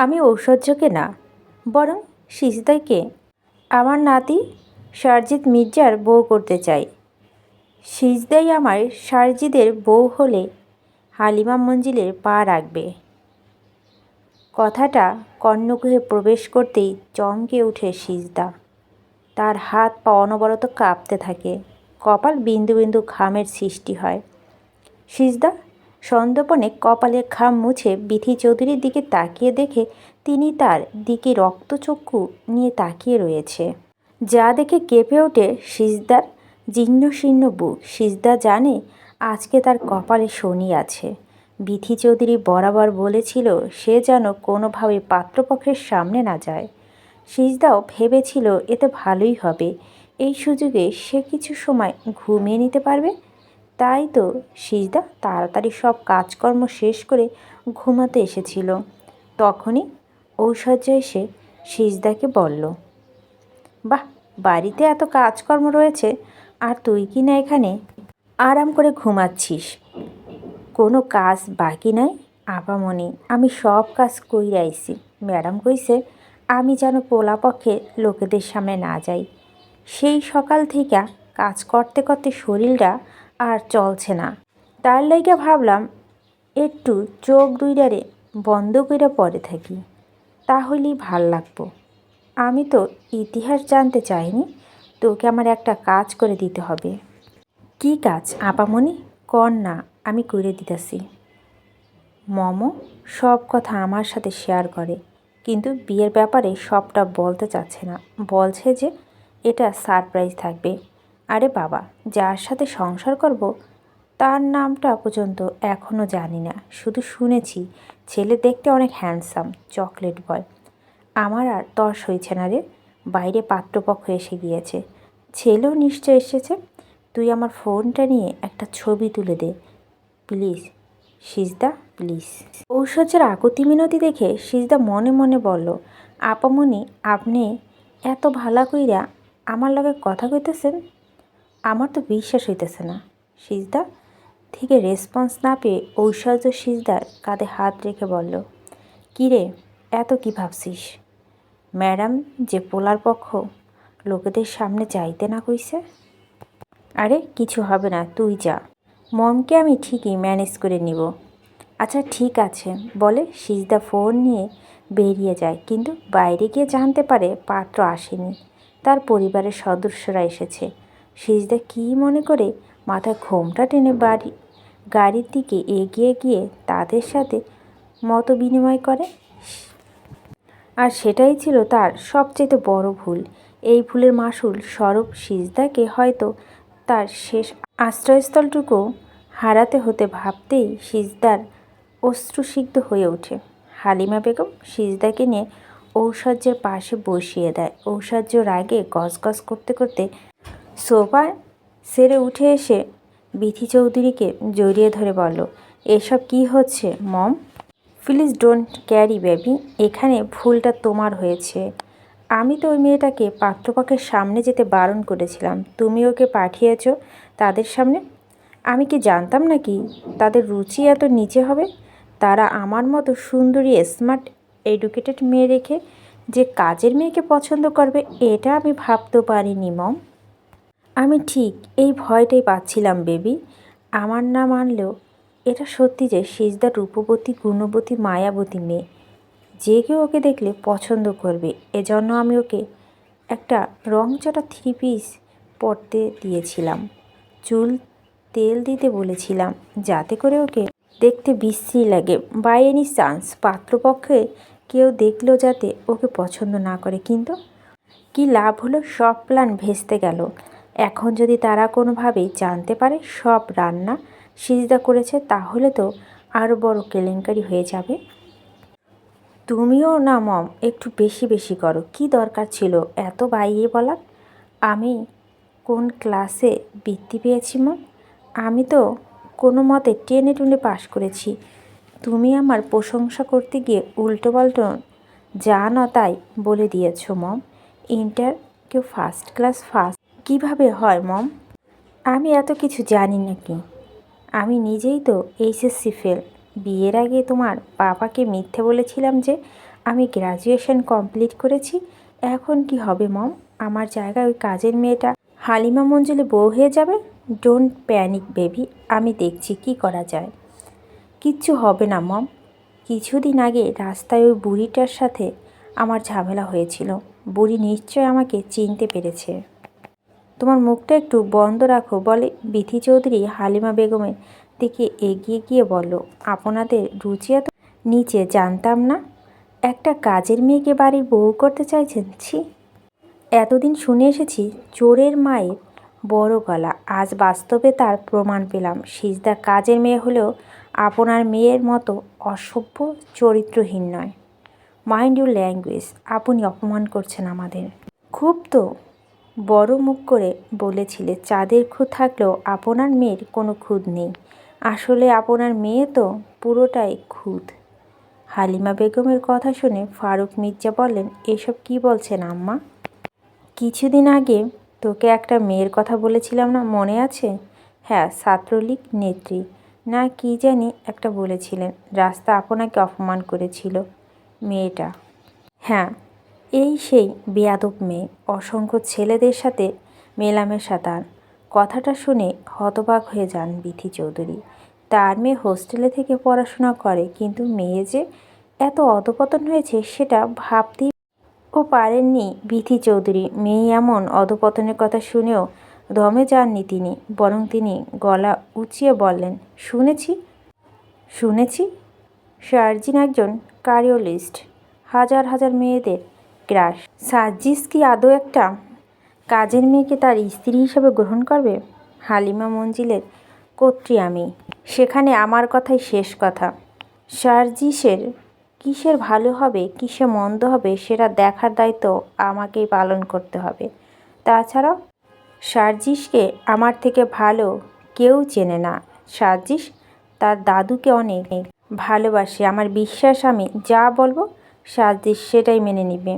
আমি ঐশ্বর্যকে না, বরং সিজদাকে আমার নাতি সারজিৎ মির্জার বউ করতে চাই। সিজদাই আমার সারজিদের বউ হলে হালিমা মঞ্জিলের পা রাখবে। কথাটা কর্ণগৃহে প্রবেশ করতেই চমকে ওঠে সিজদা। তার হাত পা অনবরত কাঁপতে থাকে, কপাল বিন্দু বিন্দু ঘামের সৃষ্টি হয়। সিজদা সন্দর্পণে কপালের ঘাম মুছে বিথি চৌধুরীর দিকে তাকিয়ে দেখে তিনি তার দিকে রক্তচক্ষু নিয়ে তাকিয়ে রয়েছে। যা দেখে কেঁপে ওঠে সিজদার জীর্ণ শীর্ণ বুক। সিজদা জানে আজকে তার কপালে শনি আছে। বিথি চৌধুরী বরাবর বলেছিল সে যেন কোনোভাবে পাত্রপক্ষের সামনে না যায়। সিজদাও ভেবেছিল এতে ভালোই হবে, এই সুযোগে সে কিছু সময় ঘুমিয়ে নিতে পারবে। তাই তো সিজদা তাড়াতাড়ি সব কাজকর্ম শেষ করে ঘুমাতে এসেছিল। তখনই ঐশ্বর্য এসে সিজদাকে বলল, বাহ, বাড়িতে এত কাজকর্ম রয়েছে আর তুই কি না এখানে আরাম করে ঘুমাচ্ছিস? কোনো কাজ বাকি নাই আপামনি, আমি সব কাজ কইরা আইছি। ম্যাডাম কইছে আমি যেন পোলাপক্ষে লোকেদের সামনে না যাই। সেই সকাল থেকে কাজ করতে করতে শরীরটা আর চলছে না, তার লাইগা ভাবলাম একটু চোখ দুইটারে বন্ধ কইরা পড়ে থাকি, তাহলেই ভাল লাগবো। আমি তো ইতিহাস জানতে চাইনি, তোকে আমার একটা কাজ করে দিতে হবে। কি কাজ আপামনি? কর না, আমি করে দিতেছি। মমো সব কথা আমার সাথে শেয়ার করে, কিন্তু বিয়ের ব্যাপারে সবটা বলতে চাচ্ছে না। বলছে যে এটা সারপ্রাইজ থাকবে। আরে বাবা, যার সাথে সংসার করব তার নামটা পর্যন্ত এখনও জানি না, শুধু শুনেছি ছেলে দেখতে অনেক হ্যান্ডসাম, চকলেট বয়। আমার আর তর্স হয়েছে না রে, বাইরে পাত্রপক্ষ এসে গিয়েছে, ছেলেও নিশ্চয় এসেছে। তুই আমার ফোনটা নিয়ে একটা ছবি তুলে দে প্লিজ সিজদা, প্লিজ। ঐশ্বর্যের আকুতি মিনতি দেখে সিজদা মনে মনে বলল, আপামনি আপনি এত ভালা কইরা আমার লগে কথা কইতেছেন, আমার তো বিশ্বাস হইতেছে না। সিজদা থেকে রেসপন্স না পেয়ে ঐশ্বর্য সিজদার কাঁধে হাত রেখে বলল, কী রে, এত কি ভাবছিস? ম্যাডাম যে পোলার পক্ষ লোকেদের সামনে যাইতে না কইছে। আরে কিছু হবে না, তুই যা, মমকে আমি ঠিকই ম্যানেজ করে নিব। আচ্ছা ঠিক আছে বলে সিজদা ফোন নিয়ে বেরিয়ে যায়, কিন্তু বাইরে গিয়ে জানতে পারে পাত্র আসেনি, তার পরিবারের সদস্যরা এসেছে। সিজদা কী মনে করে মাথায় ঘোমটা টেনে গাড়ির দিকে এগিয়ে গিয়ে তাদের সাথে মত বিনিময় করে। আর সেটাই ছিল তার সবচেয়ে বড় ভুল। এই ভুলের মাসুল স্বরূপ সিজদাকে হয়তো তার শেষ আশ্রয়স্থলটুকু হারাতে হতে ভাবতেই সিজদার অশ্রুসিক্ত হয়ে ওঠে। হালিমা বেগম সিজদাকে নিয়ে ঐশ্বর্যের পাশে বসিয়ে দেয়। ঐশ্বর্য রাগে গজগজ করতে করতে সোফায় সেরে উঠে এসে বিথি চৌধুরীকে জড়িয়ে ধরে বলল, এসব কি হচ্ছে মম? প্লিজ ডোন্ট ক্যারি বেবি, এখানে ভুলটা তোমার হয়েছে। আমি তো ওই মেয়েটাকে পাত্রপক্ষের সামনে যেতে বারণ করেছিলাম, তুমি ওকে পাঠিয়েছ তাদের সামনে। আমি কি জানতাম নাকি তাদের রুচি এত নিচে হবে? তারা আমার মতো সুন্দরী স্মার্ট এডুকেটেড মেয়ে রেখে যে কাজের মেয়েকে পছন্দ করবে এটা আমি ভাবতেও পারিনি মম। আমি ঠিক এই ভয়টাই পাচ্ছিলাম বেবি। আমার না মানলেও এটা সত্যি যে সিজদা রূপবতী, গুণবতী, মায়াবতী মেয়ে, যে কেউ ওকে দেখলে পছন্দ করবে। এজন্য আমি ওকে একটা রংচটা 3 পিস পরতে দিয়েছিলাম, চুল তেল দিতে বলেছিলাম যাতে করে ওকে দেখতে বিশ্রী লাগে। বাই এনি চান্স পাত্রপক্ষে কেউ দেখলেও যাতে ওকে পছন্দ না করে। কিন্তু কি লাভ হলো, সব প্ল্যান ভেস্তে গেল। এখন যদি তারা কোনোভাবেই জানতে পারে সব রান্না সিজদা করেছে, তাহলে তো আরও বড় কেলেঙ্কারি হয়ে যাবে। তুমিও না মম একটু বেশি বেশি করো, কি দরকার ছিল এত বাইয়ে বলার? আমি কোন ক্লাসে বৃত্তি পেয়েছি মম? আমি তো কোনো মতে টেনে টুনে পাশ করেছি। তুমি আমার প্রশংসা করতে গিয়ে উল্টো পাল্টো যা না তাই বলে দিয়েছ মম। ইন্টার কেউ ফার্স্ট ক্লাস ফার্স্ট কীভাবে হয় মম? আমি এত কিছু জানি নাকি? আমি নিজেই তো এইচএসসি ফেল, বিয়ের আগে তোমার বাবাকে মিথ্যে বলেছিলাম যে আমি গ্র্যাজুয়েশন কমপ্লিট করেছি। এখন কি হবে মম? আমার জায়গায় ওই কাজের মেয়েটা হালিমা মঞ্জুলে বউ হয়ে যাবে। ডোন্ট প্যানিক বেবি, আমি দেখছি কি করা যায়। কিচ্ছু হবে না মম। কিছুদিন আগে রাস্তায় ওই বুড়িটার সাথে আমার ঝামেলা হয়েছিল। বুড়ি নিশ্চয় আমাকে চিনতে পেরেছে। তোমার মুখটা একটু বন্ধ রাখো বলে বিথি চৌধুরী হালিমা বেগমের দিকে এগিয়ে গিয়ে বলল, আপনাদের রুচি এত নিচে জানতাম না। একটা কাজের মেয়েকে বাড়ির বউ করতে চাইছেন? ছি! এতদিন শুনে এসেছি চোরের মায়ের বড় গলা, আজ বাস্তবে তার প্রমাণ পেলাম। সিজদা কাজের মেয়ে হলেও আপনার মেয়ের মতো অসভ্য চরিত্রহীন নয়। Mind your language. আপনি অপমান করছেন আমাদের। খুব তো বড় মুখ করে বলেছিলে চাঁদের খুদ থাকলেও আপনার মেয়ের কোনো খুদ নেই। আসলে আপনার মেয়ে তো পুরোটাই খুদ। হালিমা বেগমের কথা শুনে ফারুক মির্জা বললেন, এসব কি বলছেন আম্মা? কিছুদিন আগে তোকে একটা মেয়ের কথা বলেছিলাম না, মনে আছে? হ্যাঁ, ছাত্রলীগ নেত্রী না কি জানি একটা বলেছিলেন। রাস্তা আপনাকে অপমান করেছিল মেয়েটা। হ্যাঁ, এই সেই বেয়াদব মেয়ে, অসংখ্য ছেলেদের সাথে মেলামেশা তার। কথাটা শুনে হতবাক হয়ে যান বিথি চৌধুরী। তার মেয়ে হোস্টেলে থেকে পড়াশোনা করে, কিন্তু মেয়ে যে এত অধপতন হয়েছে সেটা ভাবতেই পারেননি বিথি চৌধুরী। মেয়ে এমন অধপতনের কথা শুনেও দমে যাননি তিনি, বরং তিনি গলা উঁচিয়ে বললেন, শুনেছি শারজিন একজন কারিওলিস্ট, হাজার হাজার মেয়েদের ক্রাশ। সার্জিস কি আদৌ একটা কাজের মেয়েকে তার স্ত্রী হিসেবে গ্রহণ করবে? হালিমা মঞ্জিলের কর্ত্রী আমি, সেখানে আমার কথাই শেষ কথা। সার্জিসের কিসের ভালো হবে কিসে মন্দ হবে সেটা দেখার দায়িত্ব আমাকেই পালন করতে হবে। তাছাড়া সার্জিসকে আমার থেকে ভালো কেউ চেনে না। সার্জিস তার দাদুকে অনেক ভালোবাসে। আমার বিশ্বাস আমি যা বলবো সার্জিস সেটাই মেনে নেবে।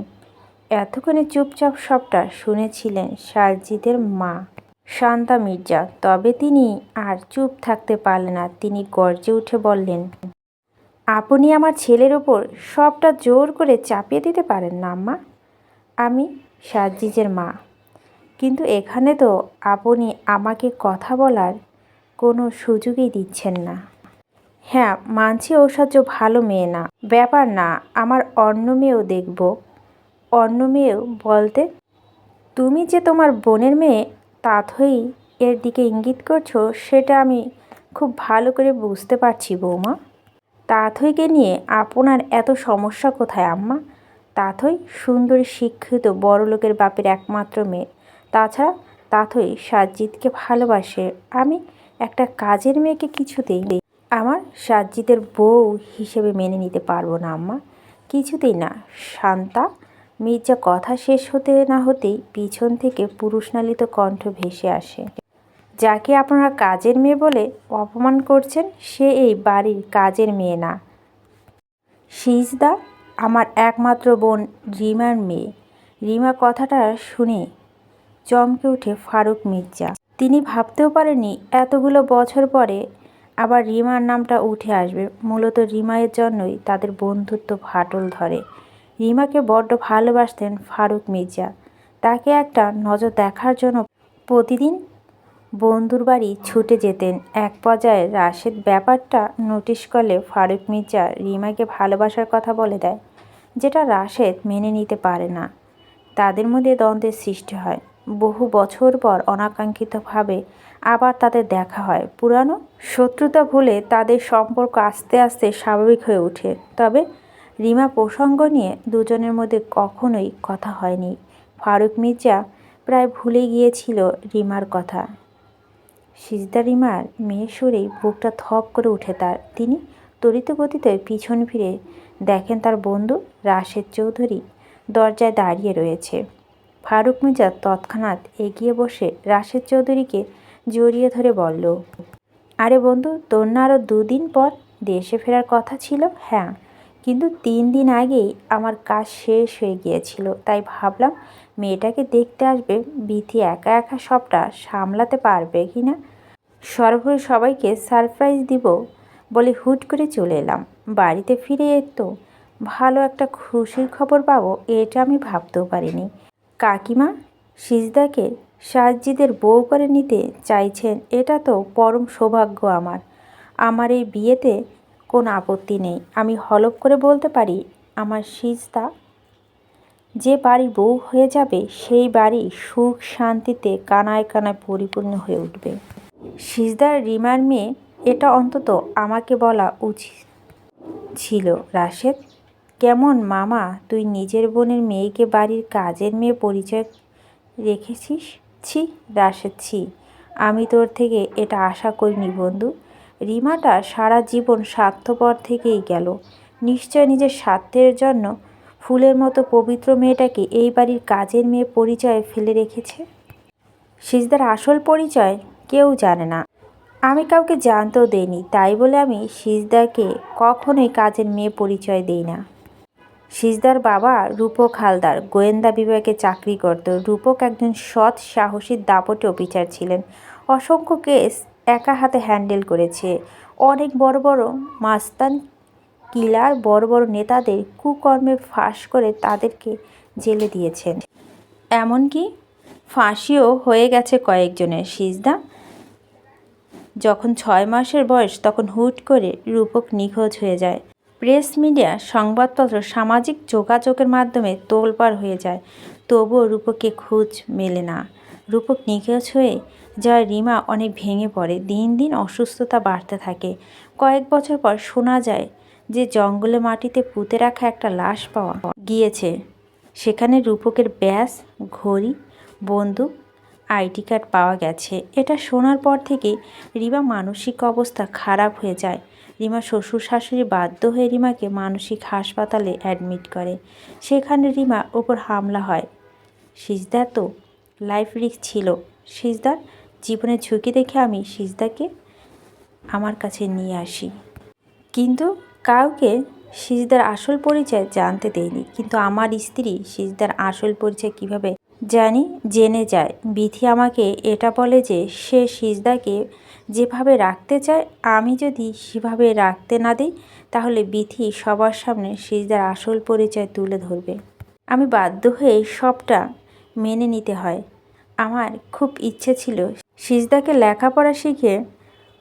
এতক্ষণে চুপচাপ সবটা শুনেছিলেন সার্জিদের মা শান্তা মির্জা। তবে তিনি আর চুপ থাকতে পারলেন না। তিনি গর্জে উঠে বললেন, আপনি আমার ছেলের ওপর সবটা জোর করে চাপিয়ে দিতে পারেন না আম্মা? আমি সার্জিজের মা, কিন্তু এখানে তো আপনি আমাকে কথা বলার কোনো সুযোগই দিচ্ছেন না। হ্যাঁ, মানছি ঐশ্বর্য ভালো মেয়ে না, ব্যাপার না। আমার অন্য মেয়েও দেখব। অন্য মেয়েও বলতে? তুমি যে তোমার বোনের মেয়ে তাথই এর দিকে ইঙ্গিত করছো, সেটা আমি খুব ভালো করে বুঝতে পারছি বৌমা। তাথইকে নিয়ে আপনার এত সমস্যা কোথায় আম্মা? তাথই সুন্দরী, শিক্ষিত, বড়লোকের বাপের একমাত্র মেয়ে। তাছাড়া তাথই সাজ্জিদকে ভালোবাসে। আমি একটা কাজের মেয়েকে কিছুতেই আমার সাজ্জিদের বউ হিসেবে মেনে নিতে পারবো না আম্মা, কিছুতেই না। শান্তা মির্জা কথা শেষ হতে না হতেই পিছন থেকে পুরুষনালিত কণ্ঠ ভেসে আসে, যাকে আপনারা কাজের মেয়ে বলে অপমান করছেন সে এই বাড়ির কাজের মেয়ে না। সিজদা আমার একমাত্র বোন রিমার মেয়ে। রিমা কথাটা শুনে চমকে উঠে ফারুক মির্জা। তিনি ভাবতেও পারেননি এতগুলো বছর পরে আবার রিমার নামটা উঠে আসবে। মূলত রিমায়ের জন্যই তাদের বন্ধুত্ব ফাটল ধরে। রিমাকে বড্ড ভালোবাসতেন ফারুক মির্জা। তাকে একটা নজর দেখার জন্য প্রতিদিন বন্ধুর বাড়ি ছুটে যেতেন। এক পর্যায়ে রাশেদ ব্যাপারটা নোটিশ করলে ফারুক মির্জা রিমাকে ভালোবাসার কথা বলে দেয়, যেটা রাশেদ মেনে নিতে পারে না। তাদের মধ্যে দ্বন্দ্বের সৃষ্টি হয়। বহু বছর পর অনাকাঙ্ক্ষিতভাবে আবার তাদের দেখা হয়। পুরানো শত্রুতা ভুলে তাদের সম্পর্ক আস্তে আস্তে স্বাভাবিক হয়ে ওঠে। তবে রিমা প্রসঙ্গ নিয়ে দুজনের মধ্যে কখনোই কথা হয়নি। ফারুক মির্জা প্রায় ভুলে গিয়েছিল রিমার কথা। সিজদা রিমার মেয়ের সুরেই বুকটা থপ করে উঠে তার। তিনি তড়িৎ গতিতে পিছন ফিরে দেখেন তার বন্ধু রাশেদ চৌধুরী দরজায় দাঁড়িয়ে রয়েছে। ফারুক মির্জা তৎক্ষণাৎ এগিয়ে বসে রাশেদ চৌধুরীকে জড়িয়ে ধরে বলল, আরে বন্ধু, তোর না আরও 2 দিন পর দেশে ফেরার কথা ছিল? হ্যাঁ, কিন্তু 3 দিন আগেই আমার কাজ শেষ হয়ে গিয়েছিল। তাই ভাবলাম মেয়েটাকে দেখতে আসবে, বিথি একা একা সবটা সামলাতে পারবে কি না। সর্বোপরি সবাইকে সারপ্রাইজ দিব বলে হুট করে চলে এলাম। বাড়িতে ফিরে তো ভালো একটা খুশির খবর পাবো এটা আমি ভাবতেও পারিনি। কাকিমা সিজদাকে সাজ্জিদের বউ করে নিতে চাইছেন, এটা তো পরম সৌভাগ্য আমার। আমার এই বিয়েতে কোনো আপত্তি নেই। আমি হলফ করে বলতে পারি আমার সিজদা যে বাড়ির বউ হয়ে যাবে সেই বাড়ি সুখ শান্তিতে কানায় কানায় পরিপূর্ণ হয়ে উঠবে। সিজদার রিমার মেয়ে, এটা অন্তত আমাকে বলা উচিত ছিল। রাশেদ, কেমন মামা তুই নিজের বোনের মেয়েকে বাড়ির কাজের মেয়ে পরিচয় রেখেছিস? ছি রাশেদ, ছি, আমি তোর থেকে এটা আশা করিনি বন্ধু। রিমাটা সারা জীবন স্বার্থপর থেকেই গেল। নিশ্চয় নিজের স্বার্থের জন্য ফুলের মতো পবিত্র মেয়েটাকে এই বাড়ির কাজের মেয়ে পরিচয়ে ফেলে রেখেছে। সিজদার আসল পরিচয় কেউ জানে না, আমি কাউকে জানতেও দেইনি। তাই বলে আমি সিজদাকে কখনোই কাজের মেয়ে পরিচয় দেই না। সিজদার বাবা রূপক হালদার গোয়েন্দা বিভাগে চাকরি করত। রূপক একজন সৎ সাহসী দাপটে অফিসার ছিলেন। অসংখ্য কেস একা হাতে হ্যান্ডেল করেছে। অনেক বড় বড় মাস্তান কিলার, বড় বড় নেতাদের কুকর্মে ফাঁস করে তাদেরকে জেলে দিয়েছেন। এমনকি ফাঁসিও হয়ে গেছে কয়েকজনের। সিজদা যখন 6 মাসের বয়স তখন হুট করে রূপক নিখোঁজ হয়ে যায়। প্রেস, মিডিয়া, সংবাদপত্র, সামাজিক যোগাযোগের মাধ্যমে তোলপাড় হয়ে যায়। তবুও রূপককে খোঁজ মেলে না। রূপক নিখোঁজ হয়ে যায় রিমা অনেক ভেঙে পড়ে। দিন দিন অসুস্থতা বাড়তে থাকে। কয়েক বছর পর শোনা যায় যে জঙ্গলে মাটিতে পুঁতে রাখা একটা লাশ পাওয়া গিয়েছে। সেখানে রূপকের ব্যাস, ঘড়ি, বন্দুক, আইডি কার্ড পাওয়া গেছে। এটা শোনার পর থেকে রিমা মানসিক অবস্থা খারাপ হয়ে যায়। রিমা শ্বশুর শাশুড়ি বাধ্য হয়ে রিমাকে মানসিক হাসপাতালে অ্যাডমিট করে। সেখানে রিমার ওপর হামলা হয়। সিজদার তো লাইফ রিস্ক ছিল। সিজদার জীবনের ঝুঁকি দেখে আমি সিজদাকে আমার কাছে নিয়ে আসি, কিন্তু কাউকে সিজদার আসল পরিচয় জানতে দেয়নি। কিন্তু আমার স্ত্রী সিজদার আসল পরিচয় কিভাবে জেনে যায়। বিথি আমাকে এটা বলে যে সে সিজদাকে যেভাবে রাখতে চায়, আমি যদি সেভাবে রাখতে না দিই তাহলে বিথি সবার সামনে সিজদার আসল পরিচয় তুলে ধরবে। আমি বাধ্য হয়ে সবটা মেনে নিতে হয়। আমার খুব ইচ্ছে ছিল সিজদাকে লেখাপড়া শিখে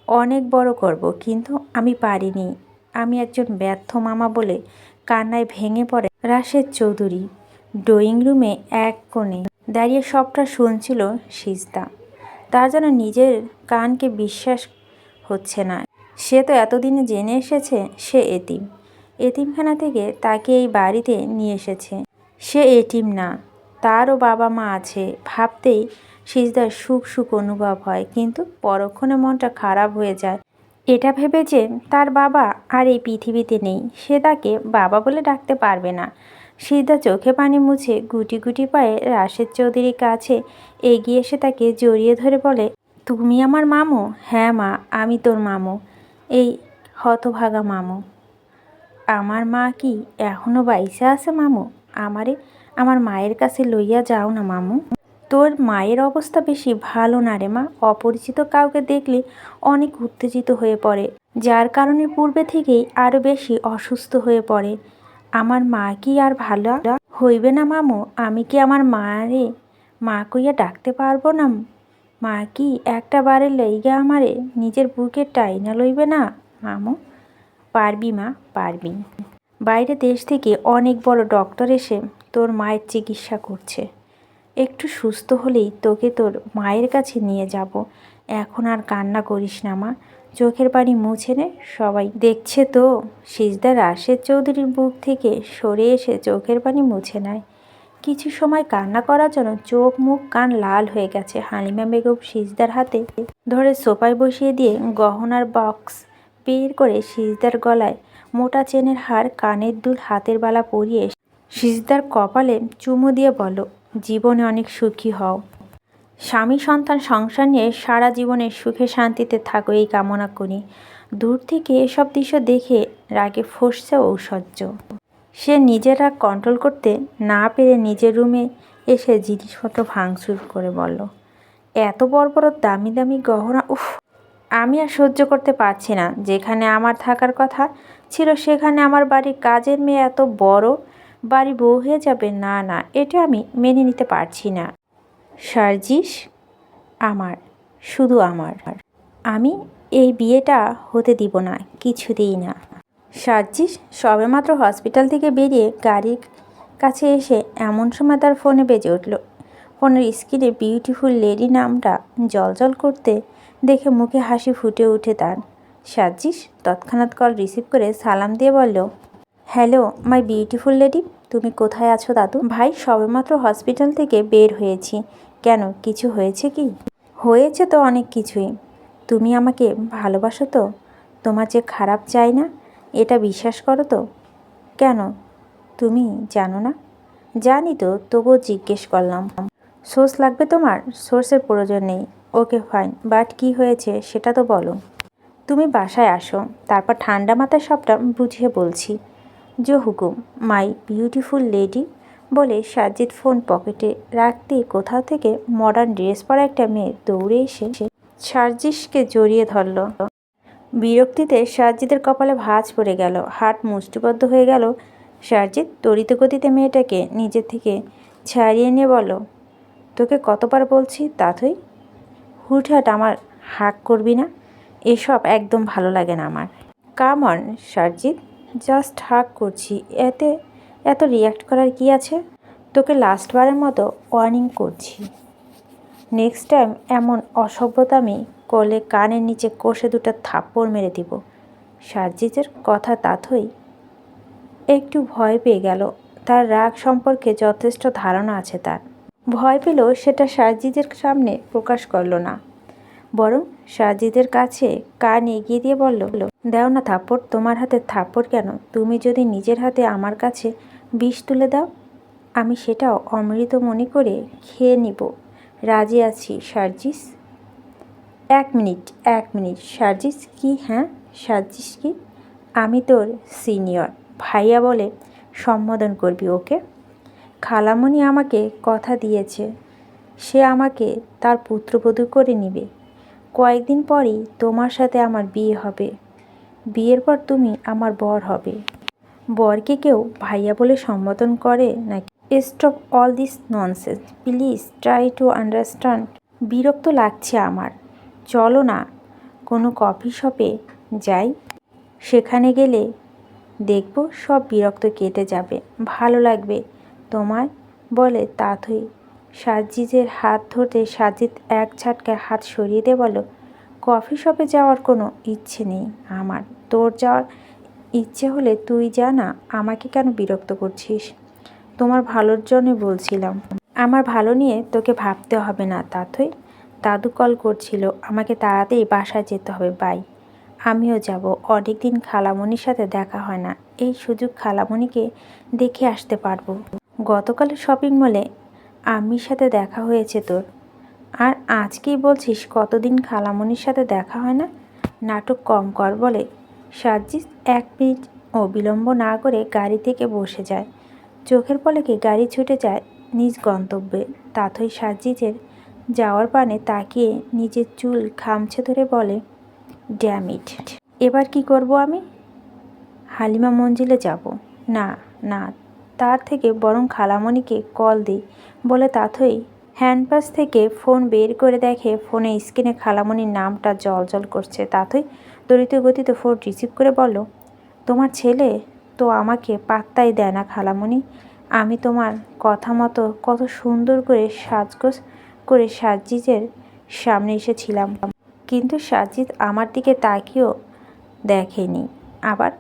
অনেক বড় করব, কিন্তু আমি পারিনি। আমি একজন ব্যর্থ মামা বলে কান্নায় ভেঙে পড়ে রাশেদ চৌধুরী। ড্রয়িং রুমে এক কোণে দাঁড়িয়ে সবটা শুনছিল সিজদা। তার যেন নিজের কানকে বিশ্বাস হচ্ছে না। সে তো এতদিনে জেনে এসেছে সে এতিম। এতিমখানা থেকে তাকে এই বাড়িতে নিয়ে এসেছে। সে এতিম না, তারও বাবা মা আছে। ভাবতেই সিজদার সুখ সুখ অনুভব হয়, কিন্তু পরক্ষণে মনটা খারাপ হয়ে যায় এটা ভেবে যে তার বাবা আর এই পৃথিবীতে নেই। সে তাকে বাবা বলে ডাকতে পারবে না। সিজদা চোখে পানি মুছে গুটি গুটি পায়ে রাশেদ চৌধুরীর কাছে এগিয়ে এসে তাকে জড়িয়ে ধরে বলে, তুমি আমার মামু? হ্যাঁ মা, আমি তোর মামু, এই হতভাগা মামু। আমার মা কি এখনও বাইসা আছে মামু? আমারে আমার মায়ের কাছে লইয়া যাও না মামু। তোর মায়ের অবস্থা বেশি ভালো না রে মা। অপরিচিত কাউকে দেখলে অনেক উত্তেজিত হয়ে পড়ে, যার কারণে পূর্বে থেকেই আরও বেশি অসুস্থ হয়ে পড়ে। আমার মা কি আর ভালো হইবে না মামু? আমি কি আমার মারে মা কইয়া ডাকতে পারবো না? মা কি একটা বারে লইগা আমারে নিজের বুকে টাইনা লইবে না মামু? পারবি মা, পারবি। বাইরে দেশ থেকে অনেক বড় ডক্টর এসে তোর মায়ের চিকিৎসা করছে। একটু সুস্থ হলেই তোকে তোর মায়ের কাছে নিয়ে যাব। এখন আর কান্না করিস না মা, চোখের পানি মুছে নে, সবাই দেখছে তো। সিজদা রাশেদ চৌধুরীর বুক থেকে সরে এসে চোখের পানি মুছে নেয়। কিছু সময় কান্না করার জন্য চোখ মুখ কান লাল হয়ে গেছে। হালিমা বেগম সিজদার হাতে ধরে সোফায় বসিয়ে দিয়ে গহনার বক্স বের করে সিজদার গলায় মোটা চেনের হার, কানের দুল, হাতের বালা পরিয়ে সিজদার কপালে চুমু দিয়ে বলো, জীবনে অনেক সুখী হও। স্বামী সন্তান সংসার নিয়ে সারা জীবনে সুখে শান্তিতে থাকো এই কামনা করি। দূর থেকে এসব দৃশ্য দেখে রাগে ফসছে ঐশ্বর্য। সে নিজের রাগ কন্ট্রোল করতে না পেরে নিজের রুমে এসে জিনিসপত্র ভাঙচুর করে বলল, এত বড় বড় দামি দামি গহনা, উফ! আমি আর সহ্য করতে পারছি না। যেখানে আমার থাকার কথা ছিল সেখানে আমার বাড়ির কাজের মেয়ে এত বড় বাড়ি বউ হয়ে যাবে, না না, এটা আমি মেনে নিতে পারছি না। সার্জিস আমার, শুধু আমার। আমি এই বিয়েটা হতে দিব না, কিছুতেই না। সার্জিস সবেমাত্র হসপিটাল থেকে বেরিয়ে গাড়ির কাছে এসে এমন সময় তার ফোনে বেজে উঠল। ফোনের স্ক্রিনে বিউটিফুল লেডি নামটা জ্বলজ্বল করতে দেখে মুখে হাসি ফুটে ওঠে তার। সার্জিস তৎক্ষণাৎ কল রিসিভ করে সালাম দিয়ে বলল, হ্যালো মাই বিউটিফুল লেডি, তুমি কোথায় আছো দাদু? ভাই সবেমাত্র হসপিটাল থেকে বের হয়েছি। কেন, কিছু হয়েছে কি? হয়েছে তো অনেক কিছুই। তুমি আমাকে ভালোবাসো তো? তোমার যে খারাপ চাই না, এটা বিশ্বাস করো তো? কেন, তুমি জানো না? জানি তো, তবুও জিজ্ঞেস করলাম। সোর্স লাগবে তোমার? সোর্সের প্রয়োজন নেই। ওকে ফাইন, বাট কি হয়েছে সেটা তো বলো। তুমি বাসায় আসো, তারপর ঠান্ডা মাথায় সবটা বুঝিয়ে বলছি। জো হুকুম মাই বিউটিফুল লেডি বলে সাজিদ ফোন পকেটে রাখতেই কোথাও থেকে মডার্ন ড্রেস পরা একটা মেয়ে দৌড়ে এসে সার্জিসকে জড়িয়ে ধরল। বিরক্তিতে সার্জিদের কপালে ভাঁজ পড়ে গেল, হাত মুষ্টিবদ্ধ হয়ে গেল। সার্জিদ তড়িৎ গতিতে মেয়েটাকে নিজের থেকে ছাড়িয়ে নিয়ে বলল, তোকে কতবার বলছি তাথই, হুটহাট আমার হাক করবি না। এসব একদম ভালো লাগে না আমার। কাম অন সার্জিদ, জাস্ট হাক করছি, এতে এত রিয়াক্ট করার কি আছে? তোকে লাস্টবারের মতো ওয়ার্নিং করছি, নেক্সট টাইম এমন অসভ্যতামি করলে কানের নিচে কষে দুটো থাপ্পড় মেরে দিব। সার্জিদের কথা তাথই একটু ভয় পেয়ে গেল। তার রাগ সম্পর্কে যথেষ্ট ধারণা আছে তার। ভয় পেলেও সেটা সার্জিদের সামনে প্রকাশ করল না, বরং সার্জিদের কাছে কান এগিয়ে দিয়ে বলল, দাও না থাপ্পড়, তোমার হাতে থাপ্পড় কেন? তুমি যদি নিজের হাতে আমার কাছে বিষ তুলে দাও, আমি সেটাও অমৃত মনে করে খেয়ে নিব। রাজি আছি সার্জিস। এক মিনিট সার্জিস কি? হ্যাঁ সার্জিস কি? আমি তোর সিনিয়র, ভাইয়া বলে সম্বোধন করবি ওকে। খালামণি আমাকে কথা দিয়েছে, সে আমাকে তার পুত্রবধূ করে নিবে। কয়েকদিন পরই তোমার সাথে আমার বিয়ে হবে। বিয়ের পর তুমি আমার বর হবে। বরকে কেউ ভাইয়া বলে সম্বোধন করে নাকি? Stop all this nonsense, please try to understand. বিরক্ত লাগছে আমার। চলো না কোনো কফি শপে যাই, সেখানে গেলে দেখব সব বিরক্ত কেটে যাবে, ভালো লাগবে তোমায় বলে তাথই সাজিদের হাত ধরতে সাজিদ এক ঝটকায় হাত সরিয়ে দিয়ে বলল, কফি শপে যাওয়ার কোনো ইচ্ছে নেই আমার। তোর যাওয়ার ইচ্ছে হলে তুই যা না, আমাকে কেন বিরক্ত করছিস? তোমার ভালোর জন্য বলছিলাম। আমার ভালো নিয়ে তোকে ভাবতে হবে না তাথই, দাদু কল করছিল, আমাকে তাড়াতাড়ি বাসায় যেতে হবে, বাই। আমিও যাব, অনেক দিন খালামণির সাথে দেখা হয় না, এই সুযোগ খালামণিকে দেখে আসতে পারবো। গতকাল শপিং মলে আম্মির সাথে দেখা হয়েছে তোর, আর আজকেই বলছিস কতদিন খালামণির সাথে দেখা হয় না? নাটক কম কর বলে সার্জিস এক মিনিট ও বিলম্ব না করে গাড়ি থেকে বসে যায়। চোখের পলকে গাড়ি ছুটে যায় নিজ গন্তব্যে। তাথই সার্জিসের যাওয়ার পানে তাকিয়ে নিজের চুল খামছে ধরে বলে, ড্যাম ইট, এবার কি করব আমি? হালিমা মঞ্জিলে যাব? না না, তার থেকে বরং খালামণিকে কল দিই বলে তাথই হ্যান্ডপাস থেকে ফোন বের করে দেখে ফোনে স্ক্রিনে খালামণির নামটা জ্বলজ্বল করছে। তাথই তড়িৎ গতিতে ফোন রিসিভ করে বলল, তোমার ছেলে তো আমাকে পাত্তাই দেয় না খালামণি। আমি তোমার কথা মতো কত সুন্দর করে সাজগোজ করে সাজিদের সামনে এসেছিলাম, কিন্তু সাজিদ আমার দিকে তাকিয়েও দেখেনি। আবার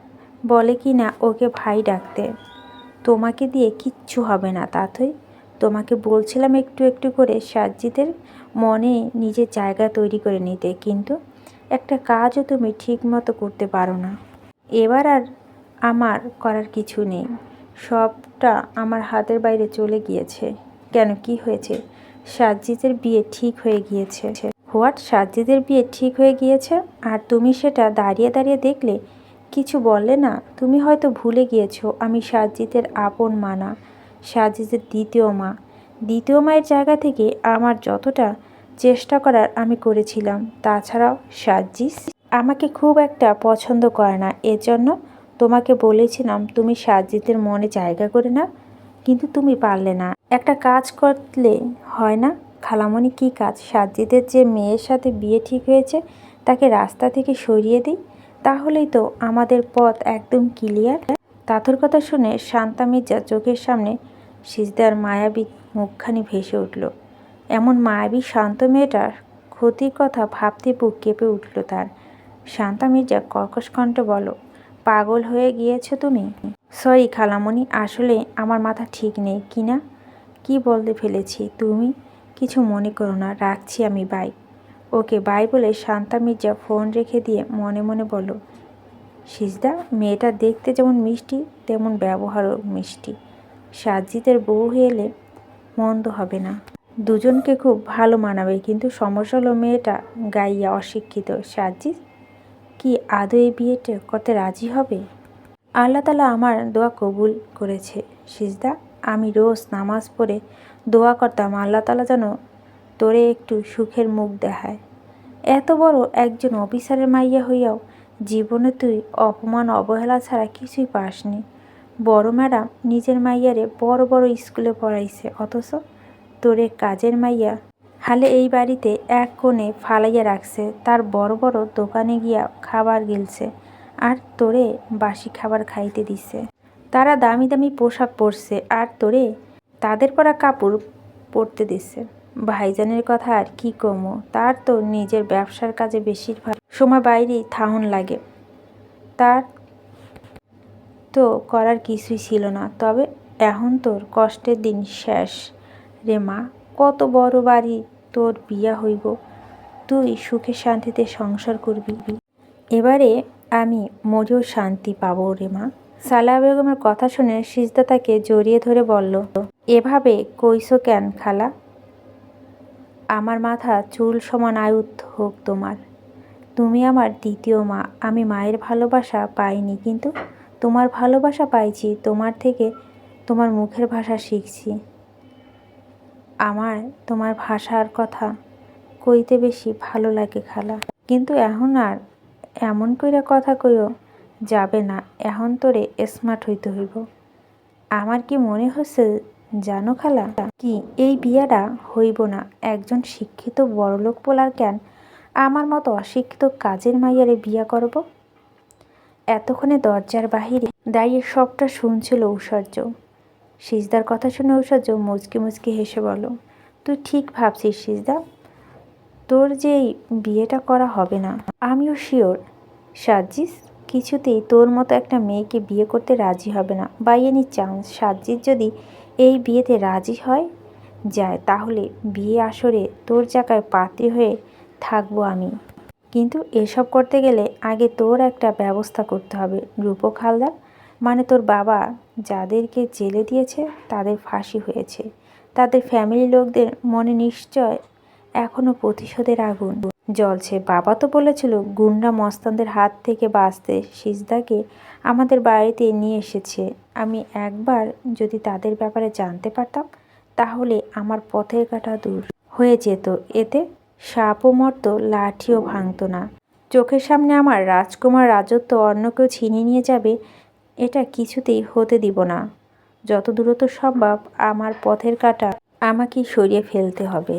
বলে কি না ওকে ভাই ডাকতে। তোমাকে দিয়ে কিচ্ছু হবে না তাথই, তোমাকে বলছিলাম একটু একটু করে সাজিদের মনে নিজের জায়গা তৈরি করে নিতে, কিন্তু একটা কাজও তুমি ঠিক মতো করতে পারো না। এবার আর আমার করার কিছু নেই, সবটা আমার হাতের বাইরে চলে গিয়েছে। কেন, কি হয়েছে? সাজিদের বিয়ে ঠিক হয়ে গিয়েছে। হোয়াট? সাজিদের বিয়ে ঠিক হয়ে গিয়েছে আর তুমি সেটা দাঁড়িয়ে দাঁড়িয়ে দেখলে, কিছু বললে না? তুমি হয়তো ভুলে গিয়েছো আমি সাজিদের আপন মা না, সাজিদের দ্বিতীয় মা। দ্বিতীয় মায়ের জায়গা থেকে আমার যতটা চেষ্টা করার আমি করেছিলাম। তাছাড়াও সাজ্জিস আমাকে খুব একটা পছন্দ করে না, এজন্য তোমাকে বলেছিলাম তুমি সাজ্জিদের মনে জায়গা করে নাও, কিন্তু তুমি পারলে না। একটা কাজ করলে হয় না খালামণি? কী কাজ? সাজ্জিদের যে মেয়ের সাথে বিয়ে ঠিক হয়েছে তাকে রাস্তা থেকে সরিয়ে দিই, তাহলেই তো আমাদের পথ একদম ক্লিয়ার। তাথর কথা শুনে শান্তা মির্জা চোখের সামনে সিজদার মায়াবী মুখখানি ভেসে উঠল। এমন মায়াবী শান্ত মেয়েটার ক্ষতির কথা ভাবতে বুক কেঁপে উঠল তার। শান্তা মির্জা কর্কশ কণ্ঠে বলল, পাগল হয়ে গিয়েছো তুমি? সরি খালামণি, আসলে আমার মাথা ঠিক নেই। কি না কি বলতে ফেলেছি, তুমি কিছু মনে করো না, রাখছি আমি, বাই। ওকে বাই বলে শান্তা মির্জা ফোন রেখে দিয়ে মনে মনে বলল, সিজদা মেয়েটা দেখতে যেমন মিষ্টি তেমন ব্যবহারও মিষ্টি। সাজ্জিদের বউ হয়ে এলে মন্দ হবে না, দুজনকে খুব ভালো মানাবে। কিন্তু সমস্যা হলো মেয়েটা গাইয়া অশিক্ষিত। সাজ্জিদ কি আদৌ এই বিয়েটা করতে রাজি হবে? আল্লাহ তাআলা আমার দোয়া কবুল করেছে সিজদা। আমি রোজ নামাজ পড়ে দোয়া করতাম আল্লাহ তাআলা যেন তোরে একটু সুখের মুখ দেখায়। এত বড় একজন অফিসারের মাইয়া হইয়াও জীবনে তুই অপমান অবহেলা ছাড়া কিছুই পাসনি। বড় ম্যাডাম নিজের মাইয়ারে বড় বড় স্কুলে পড়াইছে, অথচ তোরে কাজের মাইয়া হালে এই বাড়িতে এক কোণে ফালাইয়া রাখছে। তার বড় বড় দোকানে গিয়া খাবার গিলছে আর তোরে বাসি খাবার খাইতে দিছে। তারা দামি দামি পোশাক পরছে আর তোরে তাদের পরা কাপড় পরতে দিছে। ভাইজানের কথা আর কি কমো, তার তো নিজের ব্যবসার কাজে বেশিরভাগ সময় বাইরেই থাউন লাগে। তার তো করার কিছুই ছিল না। তবে এখন তোর কষ্টের দিন শেষ রে মা। কত বড় বাড়ি তোর বিয়া হইব, তুই সুখে শান্তিতে সংসার করবি। এবারে আমি মরেও শান্তি পাবো রে মা। সালেহা বেগমের কথা শুনে সিজদা তাকে জড়িয়ে ধরে বলল, এভাবে কইছো কেন খালা? আমার মাথা চুল সমান আয়ুত হোক তোমার। তুমি আমার দ্বিতীয় মা। আমি মায়ের ভালোবাসা পাইনি, কিন্তু তোমার ভালোবাসা পাইছি। তোমার থেকে তোমার মুখের ভাষা শিখছি। আমার তোমার ভাষার কথা কইতে বেশি ভালো লাগে খালা। কিন্তু এখন আর এমন কইরা কথা কইও যাবে না। এখন তোরে স্মার্ট হইতে হইব। আমার কি মনে হচ্ছে জানো খালা, কি এই বিয়াটা হইব না। একজন শিক্ষিত বড়লোক পোলার কেন আমার মতো অশিক্ষিত কাজের মাইয়ারে বিয়া করব? এতক্ষণে দরজার বাহিরে দাঁড়িয়ে সবটা শুনছিল ঐশ্বর্য। সিজদার কথা শুনে ঐশ্বর্য মুচকি মুচকি হেসে বলল, তুই ঠিক ভাবছিস সিজদা, তোর যে এই বিয়েটা করা হবে না। আমিও শিওর সাজ্জিদ কিছুতেই তোর মতো একটা মেয়েকে বিয়ে করতে রাজি হবে না। বাই এনি চান্স সাজ্জিদ যদি এই বিয়েতে রাজি হয় যায়, তাহলে বিয়ে আসরে তোর জায়গায় পাত্রী হয়ে থাকবো আমি। কিন্তু এসব করতে গেলে আগে তোর একটা ব্যবস্থা করতে হবে। রূপক হালদার মানে তোর বাবা যাদেরকে জেলে দিয়েছে তাদের ফাঁসি হয়েছে। তাদের ফ্যামিলির লোকদের মনে নিশ্চয় এখনও প্রতিশোধের আগুন জ্বলছে। বাবা তো বলেছিল গুন্ডা মস্তানদের হাত থেকে বাঁচতে সিজদাকে আমাদের বাড়িতে নিয়ে এসেছে। আমি একবার যদি তাদের ব্যাপারে জানতে পারতাম, তাহলে আমার পথের কাঁটা দূর হয়ে যেত। এতে সাপও মরত, লাঠিও ভাঙত না। চোখের সামনে আমার রাজকুমার রাজত্ব অন্য কেউ ছিনিয়ে নিয়ে যাবে, এটা কিছুতেই হতে দিব না। যত দ্রুত সম্ভব আমার পথের কাঁটা আমাকেই সরিয়ে ফেলতে হবে।